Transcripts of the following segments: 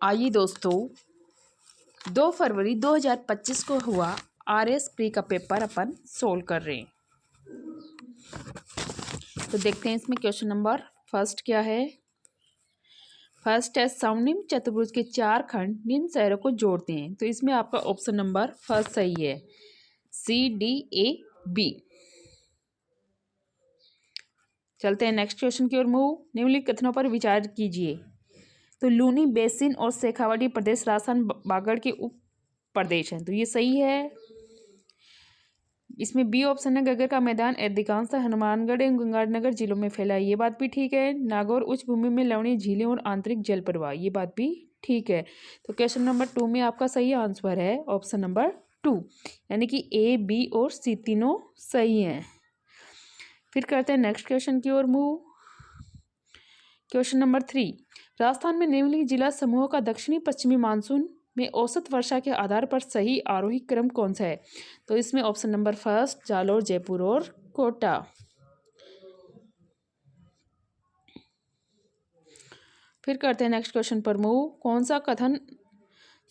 आइए दोस्तों, 2 फरवरी 2025 को हुआ RS प्री का पेपर अपन सोल्व कर रहे हैं। तो देखते हैं इसमें क्वेश्चन नंबर फर्स्ट क्या है। फर्स्ट है समनिम्न चतुर्भुज के 4 खंड निम्न शहरों को जोड़ते हैं। तो इसमें आपका ऑप्शन नंबर फर्स्ट सही है, CDAB। चलते हैं नेक्स्ट क्वेश्चन की ओर मूव। निम्नलिखित कथनों पर विचार कीजिए। तो लूनी बेसिन और शेखावाटी प्रदेश राजस्थान बागड़ के उप प्रदेश हैं। तो ये सही है। इसमें बी ऑप्शन है, गगर का मैदान अधिकांशतः हनुमानगढ़ एवं गंगानगर जिलों में फैला है। ये बात भी ठीक है। नागौर उच्च भूमि में लवणीय झीलें और आंतरिक जल प्रवाह, ये बात भी ठीक है। तो क्वेश्चन नंबर 2 में आपका सही आंसर है ऑप्शन नंबर 2, यानी कि A, B और C तीनों सही हैं। फिर करते हैं नेक्स्ट क्वेश्चन की ओर मूव। क्वेश्चन नंबर 3, राजस्थान में निम्नलिखित जिला समूहों का दक्षिणी पश्चिमी मानसून में औसत वर्षा के आधार पर सही आरोही क्रम कौन सा है। तो इसमें option number first Jalore, Jaipur और कोटा। फिर करते हैं नेक्स्ट क्वेश्चन पर मूव। कौन सा कथन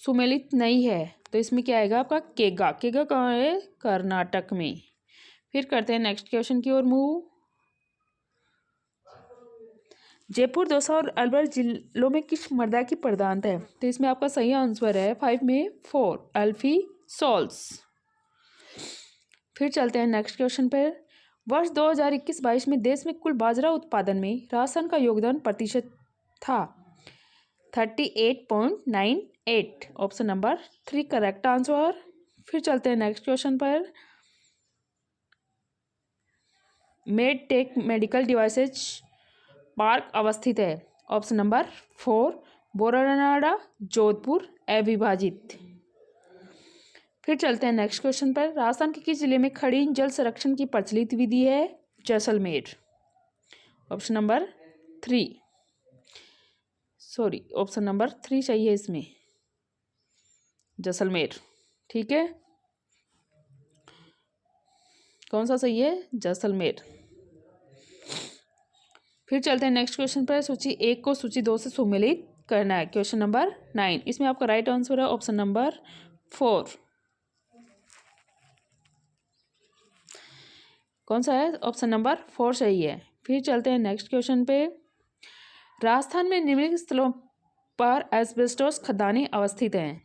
सुमेलित नहीं है। तो इसमें क्या आएगा आपका केगा। केगा कहाँ है, कर्नाटक में। फिर करते हैं नेक्स्ट क्वेश्चन की ओर मूव। जयपुर, दौसा और अलवर जिलों में किस मृदा की प्रधानता है। तो इसमें आपका सही आंसर है 5 में 4, अल्फी सॉल्स। फिर चलते हैं नेक्स्ट क्वेश्चन पर। वर्ष 2021-22 में देश में कुल बाजरा उत्पादन में राजस्थान का योगदान प्रतिशत था 38.98। Option number 3 correct answer. फिर चलते हैं नेक्स्ट क्वेश्चन पर। मेडटेक मेडिकल डिवाइसेज पार्क अवस्थित है। ऑप्शन नंबर 4 बोरानाडा, जोधपुर, अविभाजित। फिर चलते हैं नेक्स्ट क्वेश्चन पर। राजस्थान के किस जिले में खड़ी जल संरक्षण की प्रचलित विधि है। Jaisalmer. Option number 3 option number 3 सही है इसमें, जैसलमेर। ठीक है, कौन सा सही है, जैसलमेर। फिर चलते हैं नेक्स्ट क्वेश्चन पर। सूची 1 को सूची 2 से सुमेलित करना है। क्वेश्चन नंबर 9, इसमें आपका राइट आंसर है ऑप्शन नंबर 4। कौन सा है, ऑप्शन नंबर 4 सही है। फिर चलते हैं नेक्स्ट क्वेश्चन पे। राजस्थान में निम्नलिखित स्थलों पर एस्बेस्टोस खदानें अवस्थित हैं।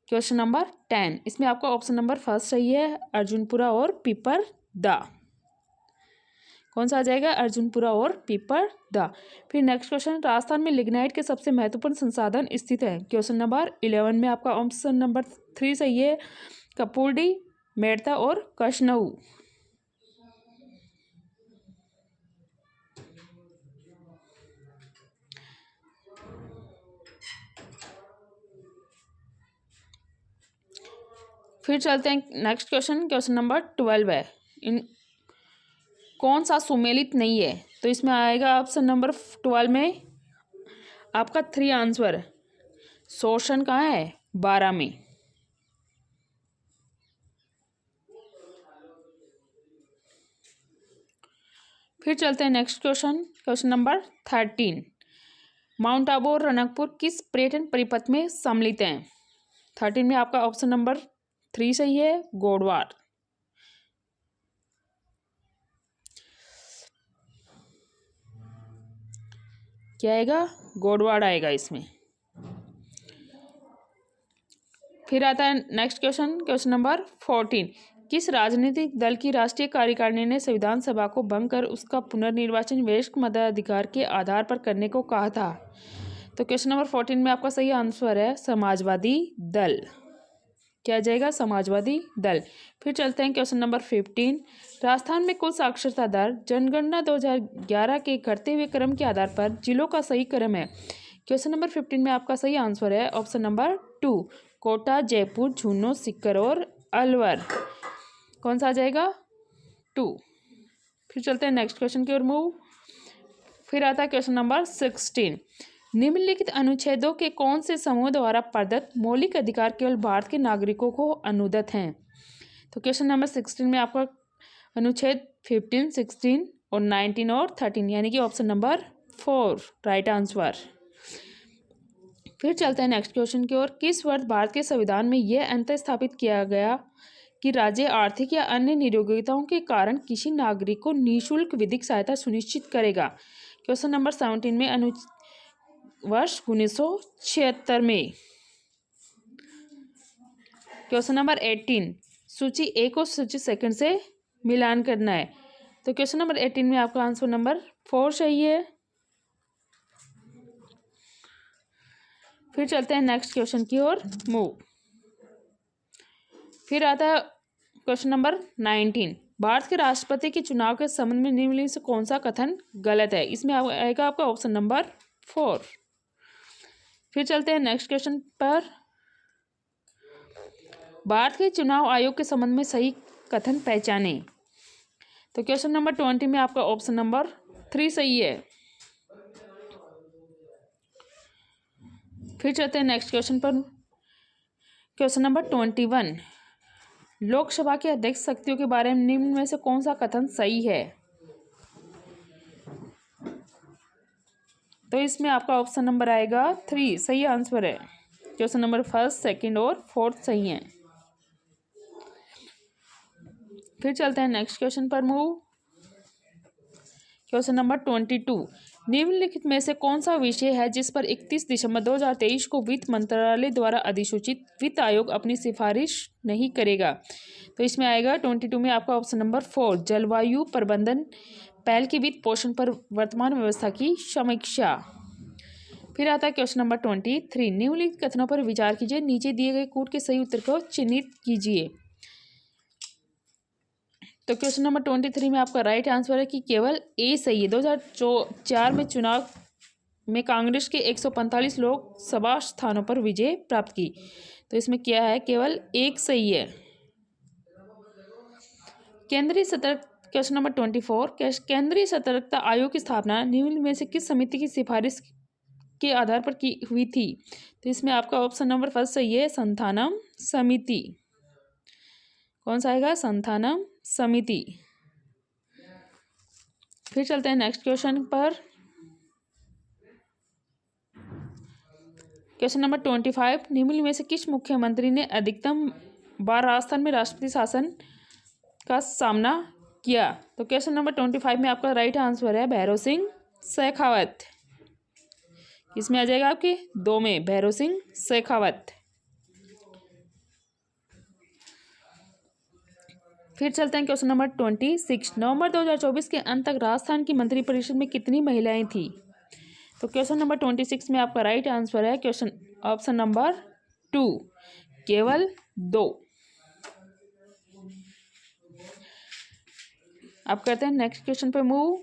क्वेश्चन नंबर 10, इसमें आपका ऑप्शन नंबर फर्स्ट सही है, अर्जुनपुरा और पीपरदा। कौन सा आ जाएगा, अर्जुनपुरा और पीपरदा। फिर नेक्स्ट क्वेश्चन, राजस्थान में लिग्नाइट के सबसे महत्वपूर्ण संसाधन स्थित है। क्वेश्चन नंबर 11 में आपका ऑप्शन नंबर 3 सही है, कपूरडी, मेड़ता और कशनऊ। फिर चलते हैं नेक्स्ट क्वेश्चन। क्वेश्चन नंबर 12 है, इन कौन सा सुमेलित नहीं है। तो इसमें आएगा ऑप्शन नंबर 12 में आपका 3 आंसर। शोषण कहाँ है, 12 में। फिर चलते हैं next question. Question number 13, mount Abu और रनकपुर किस पर्यटन परिपथ में सम्मिलित हैं। 13 में आपका ऑप्शन नंबर 3 सही है, गोडवार। क्या आएगा, गोडवाड़ आएगा इसमें। फिर आता है नेक्स्ट क्वेश्चन। क्वेश्चन नंबर 14, किस राजनीतिक दल की राष्ट्रीय कार्यकारिणी ने संविधान सभा को भंग कर उसका पुनर्निर्वाचन वयस्क मताधिकार के आधार पर करने को कहा था। तो क्वेश्चन नंबर 14 में आपका सही आंसर है समाजवादी दल। क्या जाएगा, समाजवादी दल। फिर चलते हैं क्वेश्चन नंबर 15, राजस्थान में कुल साक्षरता दर जनगणना 2011 के घटते हुए क्रम के आधार पर जिलों का सही क्रम है। क्वेश्चन नंबर 15 में आपका सही आंसर है ऑप्शन नंबर 2, कोटा, जयपुर, झुंझुनू, सीकर और अलवर। कौन सा आ जाएगा, 2। फिर चलते हैं नेक्स्ट क्वेश्चन की ओर मूव। फिर आता है क्वेश्चन नंबर 16, निम्नलिखित अनुच्छेदों के कौन से समूह द्वारा प्रदत्त मौलिक अधिकार केवल भारत के नागरिकों को अनुदत हैं। तो क्वेश्चन नंबर 16 में आपका अनुच्छेद 15, 16 और 19 और 13, यानी कि ऑप्शन नंबर 4 राइट आंसर। फिर चलते हैं नेक्स्ट क्वेश्चन की ओर। किस वर्ष भारत के संविधान में यह अंतर स्थापित किया गया कि राज्य आर्थिक या अन्य नियोक्ताओं के कारण किसी नागरिक को निःशुल्क विधिक सहायता सुनिश्चित करेगा? क्वेश्चन नंबर 17 में वर्ष 1976 में। क्वेश्चन नंबर 18, सूची ए को सूची सेकंड से मिलान करना है। तो क्वेश्चन नंबर 18 में आपका आंसर नंबर 4 सही है। फिर चलते हैं नेक्स्ट क्वेश्चन की ओर मूव। फिर आता है क्वेश्चन नंबर 19, भारत के राष्ट्रपति के चुनाव के संबंध में निम्नलिखित से कौन सा कथन गलत है? इसमें आएगा आपका ऑप्शन नंबर 4। फिर चलते हैं नेक्स्ट क्वेश्चन पर। भारत के चुनाव आयोग के संबंध में सही कथन पहचाने। तो क्वेश्चन नंबर 20 में आपका ऑप्शन नंबर 3 सही है। फिर चलते हैं नेक्स्ट क्वेश्चन पर। क्वेश्चन नंबर 21, लोकसभा के अध्यक्ष शक्तियों के बारे में निम्न में से कौन सा कथन सही है? तो इसमें आपका ऑप्शन नंबर आएगा 3 सही आंसर है। क्वेश्चन नंबर 1, 2 और 4 सही हैं। फिर चलते हैं नेक्स्ट क्वेश्चन पर मूव। क्वेश्चन नंबर 22, निम्नलिखित में से कौन सा विषय है जिस पर 31 दिसंबर 2023 को वित्त मंत्रालय द्वारा अधिसूचित वित्त आयोग अपनी सिफारिश नहीं करेगा? तो इसमें आएगा 22 में आपका ऑप्शन नंबर 4, जलवायु प्रबंधन पहल की वित्त पोषण पर वर्तमान व्यवस्था की समीक्षा। फिर आता है क्वेश्चन नंबर 23, निम्नलिखित कथनों पर विचार कीजिए, नीचे दिए गए कूट के सही उत्तर को चिन्हित कीजिए। तो क्वेश्चन नंबर 23 में आपका राइट आंसर है कि केवल ए सही है। 2004 में चुनाव में कांग्रेस के 145 लोकसभा स्थानों पर विजय प्राप्त की। तो इसमें क्या है, केवल एक सही है। केंद्रीय सतर्क क्वेश्चन नंबर 24, केंद्रीय सतर्कता आयोग की स्थापना निम्न में से किस समिति की सिफारिश के आधार पर की हुई थी? तो इसमें आपका ऑप्शन नंबर 1 सही है, संथानम समिति। कौन सा आएगा, संथानम समिति। फिर चलते हैं नेक्स्ट क्वेश्चन पर। क्वेश्चन नंबर 25, निम्न में से किस मुख्यमंत्री ने अधिकतम बार राजस्थान में राष्ट्रपति शासन का सामना किया? तो क्वेश्चन नंबर 25 में आपका राइट आंसर है भैरव सिंह शेखावत। किसमें आ जाएगा आपके 2 में, भैरव सिंह शेखावत। फिर चलते हैं क्वेश्चन नंबर 26, नवंबर 2024 के अंत तक राजस्थान की मंत्रिपरिषद में कितनी महिलाएं थी? तो क्वेश्चन नंबर 26 में आपका राइट आंसर है क्वेश्चन ऑप्शन नंबर 2, केवल 2। अब करते हैं नेक्स्ट क्वेश्चन पे मूव।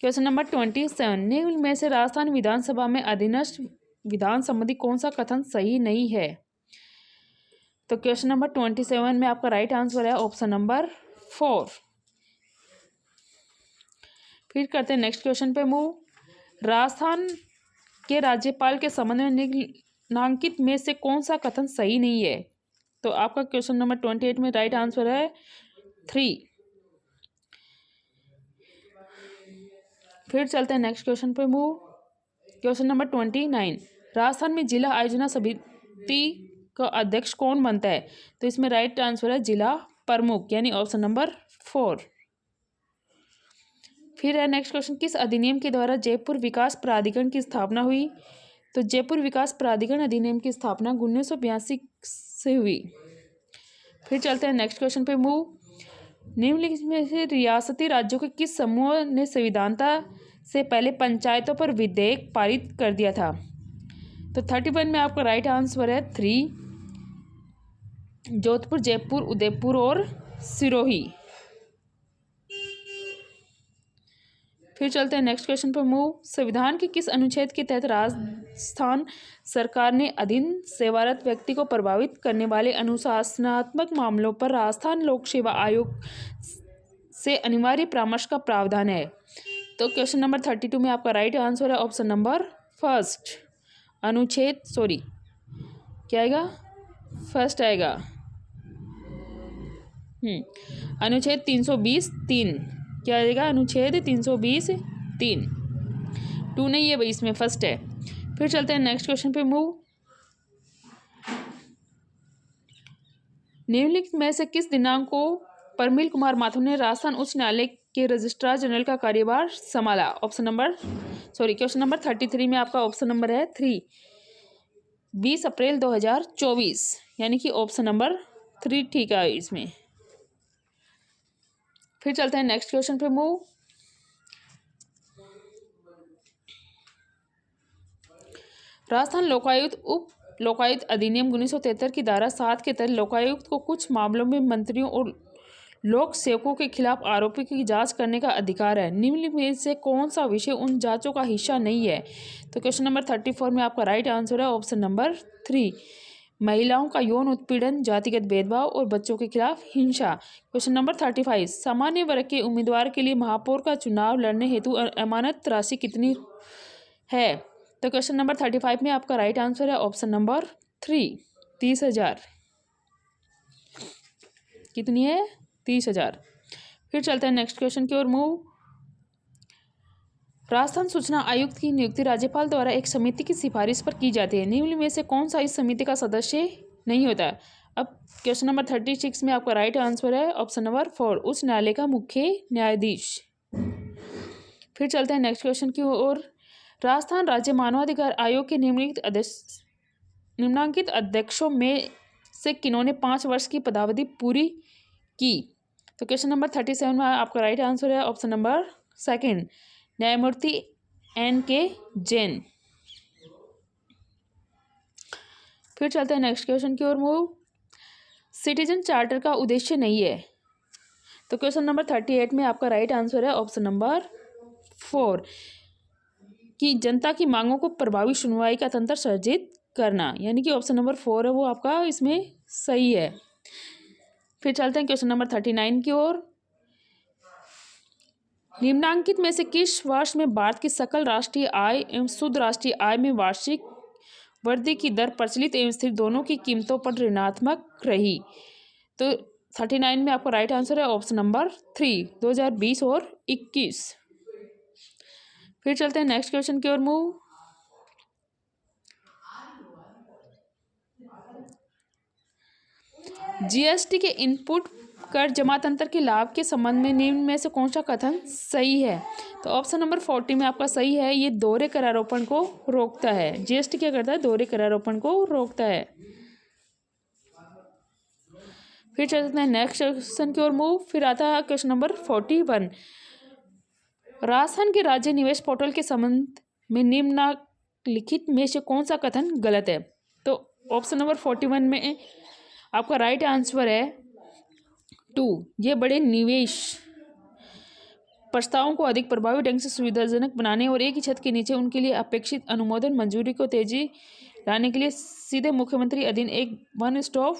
क्वेश्चन नंबर 27, निम्न में से राजस्थान विधानसभा में अधीनस्थ विधान संबंधी कौन सा कथन सही नहीं है? तो क्वेश्चन नंबर 27 में आपका राइट आंसर है ऑप्शन नंबर 4। फिर करते हैं नेक्स्ट क्वेश्चन पे मूव। राजस्थान के राज्यपाल के संबंध में निम्नलिखित में से कौन सा कथन सही नहीं है? तो आपका क्वेश्चन नंबर 28 में राइट आंसर है 3। फिर चलते हैं नेक्स्ट क्वेश्चन पे मूव। क्वेश्चन नंबर 29, राजस्थान में जिला आयोजना समिति का अध्यक्ष कौन बनता है? तो इसमें राइट आंसर है जिला प्रमुख, यानी ऑप्शन नंबर 4। फिर है नेक्स्ट क्वेश्चन, किस अधिनियम के द्वारा जयपुर विकास प्राधिकरण की स्थापना हुई? तो जयपुर विकास प्राधिकरण अधिनियम की स्थापना 1982 से हुई। फिर चलते हैं नेक्स्ट क्वेश्चन पे मूव। निम्नलिखित में से रियासती राज्यों के किस समूह ने संविधानता से पहले पंचायतों पर विधेयक पारित कर दिया था? तो 31 में आपका राइट आंसर है 3, जोधपुर, जयपुर, उदयपुर और सिरोही। फिर चलते हैं नेक्स्ट क्वेश्चन पर मूव। संविधान के किस अनुच्छेद के तहत राजस्थान सरकार ने अधीन सेवारत व्यक्ति को प्रभावित करने वाले अनुशासनात्मक मामलों पर राजस्थान लोक सेवा आयोग से अनिवार्य परामर्श का प्रावधान है? तो क्वेश्चन नंबर 32 में आपका राइट आंसर है ऑप्शन नंबर 1, अनुच्छेद क्या आएगा, फर्स्ट आएगा अनुच्छेद 320(3). क्या आएगा, अनुच्छेद 320(3). 2 नहीं है भाई, इसमें फर्स्ट है। फिर चलते हैं नेक्स्ट क्वेश्चन पे मूव। निम्नलिखित में से किस दिनांक को प्रमिल कुमार माथुर ने राजस्थान उच्च न्यायालय के रजिस्ट्रार जनरल का कार्यभार संभाला? क्वेश्चन नंबर 33 में आपका ऑप्शन नंबर है 3, 20 अप्रैल 2024, यानी कि ऑप्शन नंबर 3 ठीक है इसमें। फिर चलते हैं नेक्स्ट क्वेश्चन पे मूव। राजस्थान लोकायुक्त उप लोकायुक्त अधिनियम 1973 की धारा 7 के तहत लोकायुक्त को कुछ मामलों में मंत्रियों और लोक सेवकों के खिलाफ आरोपों की जांच करने का अधिकार है। निम्नलिखित में से कौन सा विषय उन जांचों का हिस्सा नहीं है? तो क्वेश्चन नंबर 34 में आपका राइट आंसर है ऑप्शन नंबर 3, महिलाओं का यौन उत्पीड़न, जातिगत भेदभाव और बच्चों के खिलाफ हिंसा। क्वेश्चन नंबर 35, सामान्य वर्ग के उम्मीदवार के लिए महापौर का चुनाव लड़ने हेतु अमानत राशि कितनी है? तो क्वेश्चन नंबर 35 में आपका राइट आंसर है ऑप्शन नंबर 3, 30,000। कितनी है? 30,000। फिर चलते हैं नेक्स्ट क्वेश्चन की ओर मूव। राजस्थान सूचना आयुक्त की नियुक्ति राज्यपाल द्वारा एक समिति की सिफारिश पर की जाती है। निम्न में से कौन सा इस समिति का सदस्य नहीं होता? अब क्वेश्चन नंबर 36 में आपका राइट आंसर है ऑप्शन नंबर 4, उच्च न्यायालय का मुख्य न्यायाधीश। फिर चलते हैं नेक्स्ट क्वेश्चन की ओर। राजस्थान राज्य मानवाधिकार आयोग के निम्नांकित अध्यक्षों में से किन्होंने 5 वर्ष की पदावधि पूरी की? तो क्वेश्चन नंबर 37 में आपका राइट आंसर है ऑप्शन नंबर 2, न्यायमूर्ति N.K. जैन। फिर चलते हैं नेक्स्ट क्वेश्चन की ओर मूव। सिटीजन चार्टर का उद्देश्य नहीं है। तो क्वेश्चन नंबर 38 में आपका राइट आंसर है ऑप्शन नंबर 4, कि जनता की मांगों को प्रभावी सुनवाई का तंत्र सर्जित करना, यानी कि ऑप्शन नंबर 4 है वो आपका इसमें सही है। फिर चलते हैं क्वेश्चन नंबर 39 की ओर। निम्नांकित में से किस वर्ष में भारत की सकल राष्ट्रीय आय एवं शुद्ध राष्ट्रीय आय में वार्षिक वृद्धि की दर प्रचलित एवं स्थिर दोनों की कीमतों पर ऋणात्मक रही? तो 39 में आपका राइट आंसर है ऑप्शन नंबर 3, 2020 और 21। फिर चलते हैं नेक्स्ट क्वेश्चन की ओर मूव। जीएसटी के इनपुट कर जमा तंत्र के लाभ के संबंध में निम्न में से कौन सा कथन सही है? तो ऑप्शन नंबर 40 में आपका सही है, ये दोहरे करारोपण को रोकता है। जीएसटी क्या करता है? दोहरे करारोपण को रोकता है। फिर चलते हैं नेक्स्ट क्वेश्चन की ओर मूव। फिर आता है क्वेश्चन नंबर 41, राजस्थान के राज्य निवेश पोर्टल के संबंध में निम्नलिखित में से कौन सा कथन गलत है? तो ऑप्शन नंबर 41 में आपका राइट आंसर है 2, ये बड़े निवेश प्रस्तावों को अधिक प्रभावी ढंग से सुविधाजनक बनाने और एक ही छत के नीचे उनके लिए अपेक्षित अनुमोदन मंजूरी को तेजी लाने के लिए सीधे मुख्यमंत्री अधीन एक वन स्टॉप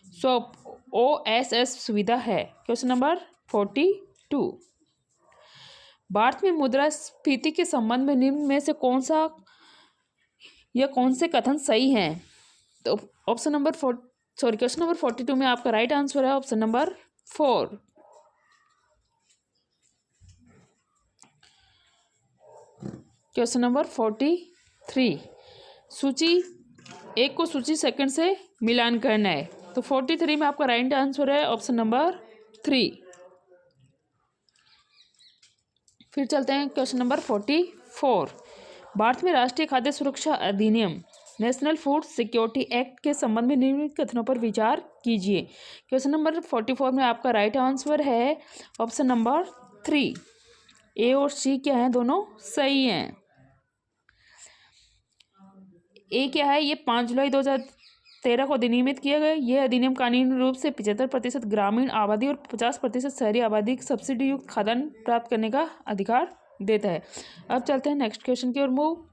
शॉप OSS सुविधा है। क्वेश्चन नंबर 42, भारत में मुद्रास्फीति के संबंध में निम्न में से कौन से कथन सही हैं? तो क्वेश्चन नंबर 42 में आपका राइट आंसर है ऑप्शन नंबर 4। क्वेश्चन नंबर 43, सूची 1 को सूची सेकंड से मिलान करना है। तो 43 में आपका राइट आंसर है ऑप्शन नंबर 3। फिर चलते हैं क्वेश्चन नंबर 44, भारत में राष्ट्रीय खाद्य सुरक्षा अधिनियम नेशनल फूड सिक्योरिटी एक्ट के संबंध में निम्नलिखित कथनों पर विचार कीजिए। क्वेश्चन नंबर 44 में आपका राइट आंसर है ऑप्शन नंबर 3, A और C क्या है? दोनों सही हैं। ए क्या है? ये 5 जुलाई 2013 को अधिनियमित किया गया। यह अधिनियम कानूनी रूप से 75% ग्रामीण आबादी और 50% शहरी आबादी को सब्सिडी युक्त खाद्यान्न प्राप्त करने का अधिकार देता है। अब चलते हैं नेक्स्ट क्वेश्चन की ओर मूव।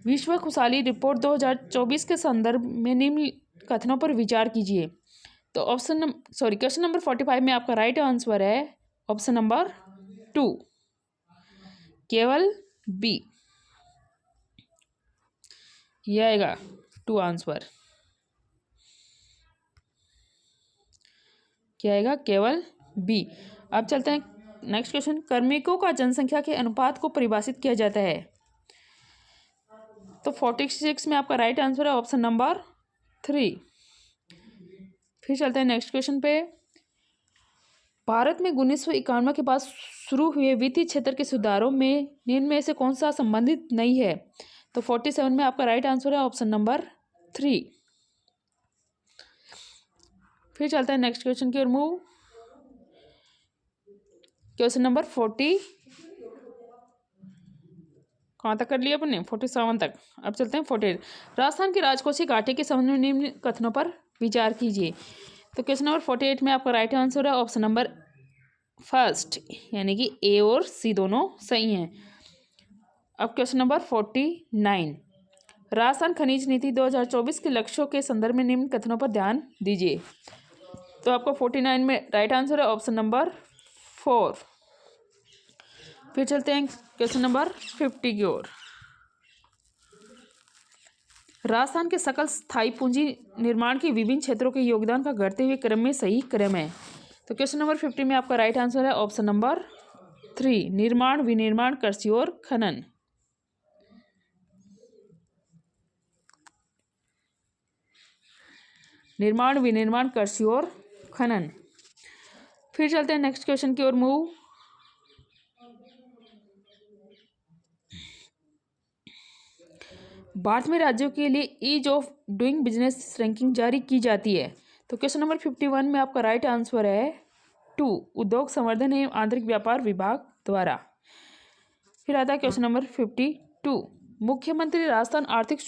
विश्व खुशहाली रिपोर्ट 2024 के संदर्भ में निम्न कथनों पर विचार कीजिए। तो क्वेश्चन नंबर 45 में आपका राइट आंसर है ऑप्शन नंबर 2, केवल B। यह आएगा 2 आंसर, क्या आएगा? केवल B। अब चलते हैं नेक्स्ट क्वेश्चन। कार्मिकों का जनसंख्या के अनुपात को परिभाषित किया जाता है। तो 46 में आपका राइट आंसर है ऑप्शन नंबर 3। फिर चलते हैं नेक्स्ट क्वेश्चन पे। भारत में 1991 के बाद शुरू हुए वित्तीय क्षेत्र के सुधारों में निम्न में से कौन सा संबंधित नहीं है? तो 47 में आपका राइट आंसर है ऑप्शन नंबर 3। फिर चलते हैं नेक्स्ट क्वेश्चन की ओर मूव। क्वेश्चन नंबर 40 कहाँ तक कर लिया अपने? 47 तक। अब चलते हैं 48। राजस्थान के राजकोषीय घाटे के संबंध में निम्न कथनों पर विचार कीजिए। तो क्वेश्चन नंबर 48 में आपका राइट आंसर है ऑप्शन नंबर फर्स्ट, यानी कि ए और सी दोनों सही हैं। अब क्वेश्चन नंबर 49, राजस्थान खनिज नीति 2024 के लक्ष्यों के संदर्भ में निम्न कथनों पर ध्यान दीजिए। तो आपको 49 में राइट आंसर है ऑप्शन नंबर 4। फिर चलते हैं क्वेश्चन नंबर 50 की ओर। राजस्थान के सकल स्थायी पूंजी निर्माण के विभिन्न क्षेत्रों के योगदान का घटते हुए क्रम में सही क्रम है। तो क्वेश्चन नंबर 50 में आपका राइट आंसर है ऑप्शन नंबर 3, निर्माण, विनिर्माण, कृषि और खनन। निर्माण, विनिर्माण, कृषि और खनन। फिर चलते हैं नेक्स्ट क्वेश्चन की ओर मूव। भारत में राज्यों के लिए ease of doing business ranking जारी की जाती है। तो क्वेश्चन नंबर 51 में आपका राइट आंसर है 2, उद्योग संवर्धन एवं आंतरिक व्यापार विभाग द्वारा। फिर आता है क्वेश्चन नंबर 52, मुख्यमंत्री राजस्थान आर्थिक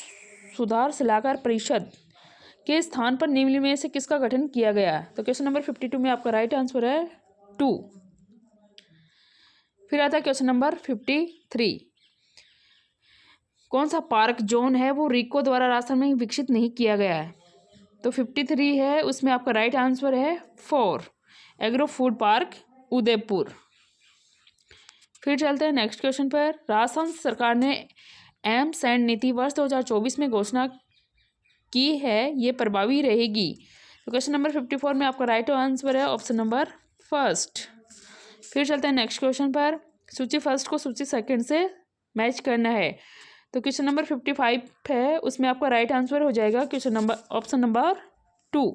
सुधार सलाहकार परिषद के स्थान पर निम्न में से किसका गठन किया गया? तो क्वेश्चन नंबर 52 में आपका राइट आंसर है 2। फिर आता है क्वेश्चन नंबर 53, कौन सा पार्क जोन है वो रिको द्वारा राजस्थान में विकसित नहीं किया गया है? तो 53 है, उसमें आपका राइट आंसर है 4, एग्रो फूड पार्क उदयपुर। फिर चलते हैं नेक्स्ट क्वेश्चन पर। राजस्थान सरकार ने एम्स एंड नीति वर्ष 2024 में घोषणा की है, ये प्रभावी रहेगी। तो क्वेश्चन नंबर 54 में आपका राइट आंसर है ऑप्शन नंबर फर्स्ट। फिर चलते हैं नेक्स्ट क्वेश्चन पर। सूची फर्स्ट को सूची सेकंड से मैच करना है। तो क्वेश्चन नंबर 55 है, उसमें आपका राइट आंसर हो जाएगा क्वेश्चन नंबर ऑप्शन नंबर 2।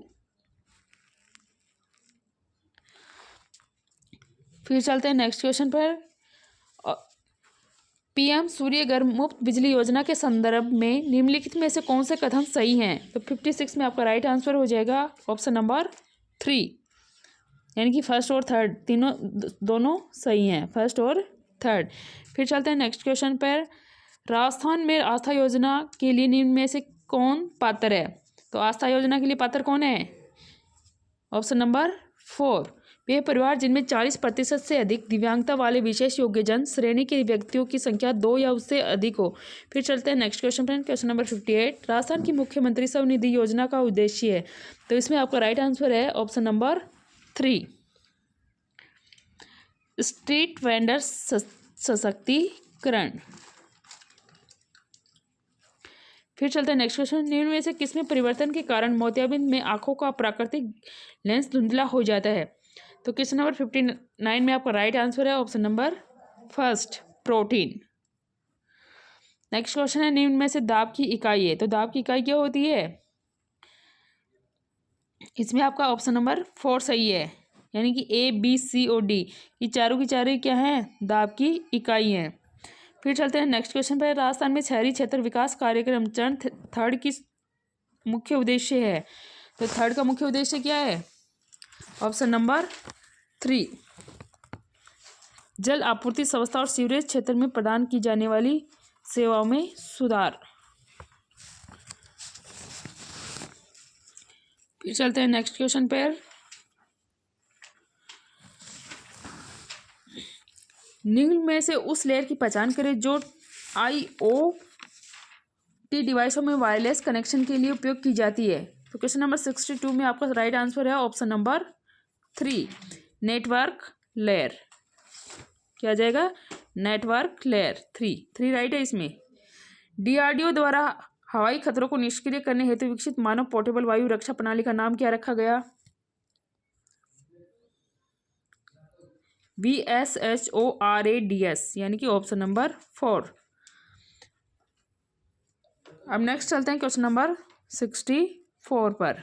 फिर चलते हैं नेक्स्ट क्वेश्चन पर। पीएम सूर्य घर मुफ्त बिजली योजना के संदर्भ में निम्नलिखित में से कौन से कथन सही हैं? तो 56 में आपका राइट आंसर हो जाएगा ऑप्शन नंबर 3, यानी कि फर्स्ट और थर्ड तीनों दोनों सही हैं, फर्स्ट और थर्ड। फिर चलते हैं नेक्स्ट क्वेश्चन पर। राजस्थान में आस्था योजना के लिए निम्न में से कौन पात्र है? तो आस्था योजना के लिए पात्र कौन है? ऑप्शन नंबर 4, वे परिवार जिनमें 40% से अधिक दिव्यांगता वाले विशेष योग्यजन श्रेणी के व्यक्तियों की संख्या 2 या उससे अधिक हो। फिर चलते हैं नेक्स्ट क्वेश्चन पर। क्वेश्चन नंबर 58, राजस्थान की मुख्यमंत्री स्वनिधि योजना का उद्देश्य है। तो इसमें आपका राइट आंसर है ऑप्शन नंबर 3, स्ट्रीट वेंडर सशक्तिकरण। फिर चलते हैं नेक्स्ट क्वेश्चन। निम्न में से किसमें परिवर्तन के कारण मोतियाबिंद में आंखों का प्राकृतिक लेंस धुंधला हो जाता है? तो क्वेश्चन नंबर 59 में आपका राइट आंसर है option number first, protein. Next question है, निम्न में से दाब की इकाई है। तो दाब की इकाई क्या होती है? इसमें आपका ऑप्शन नंबर 4 सही है, यानी कि ABCOD ये चारों की चारों क्या हैं? दाब की इकाई हैं। फिर चलते हैं नेक्स्ट क्वेश्चन पर। राजस्थान में शहरी क्षेत्र विकास कार्यक्रम चरण थर्ड की मुख्य उद्देश्य है। तो थर्ड का मुख्य उद्देश्य क्या है? ऑप्शन नंबर 3, जल आपूर्ति व्यवस्था और सीवरेज क्षेत्र में प्रदान की जाने वाली सेवाओं में सुधार। फिर चलते हैं नेक्स्ट क्वेश्चन पर। निम्न में से उस लेयर की पहचान करें जो IoT डिवाइसों में वायरलेस कनेक्शन के लिए उपयोग की जाती है। तो क्वेश्चन नंबर 62 में आपका राइट आंसर है ऑप्शन नंबर 3, नेटवर्क लेयर। क्या आ जाएगा? नेटवर्क लेयर 3 राइट है इसमें। DRDO द्वारा हवाई खतरों को निष्क्रिय करने हेतु विकसित मानव पोर्टेबल वायु रक्षा प्रणाली का नाम क्या रखा गया? VSHORADS, यानी कि ऑप्शन नंबर 4। अब नेक्स्ट चलते हैं क्वेश्चन नंबर 64 पर।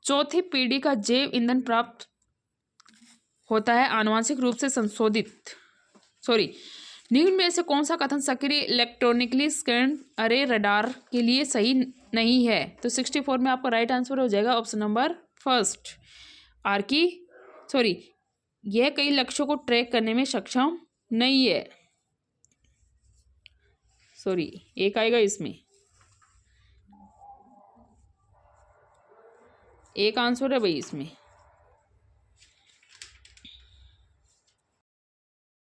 चौथी पीढ़ी का जैव ईंधन प्राप्त होता है आनुवांशिक रूप से संशोधित निम्न में से कौन सा कथन सक्रिय इलेक्ट्रॉनिकली स्कैन अरे रडार के लिए सही नहीं है? तो 64 में आपका राइट आंसर हो जाएगा ऑप्शन नंबर फर्स्ट यह कई लक्ष्यों को ट्रैक करने में सक्षम नहीं है। एक आएगा इसमें, एक आंसर है भाई इसमें।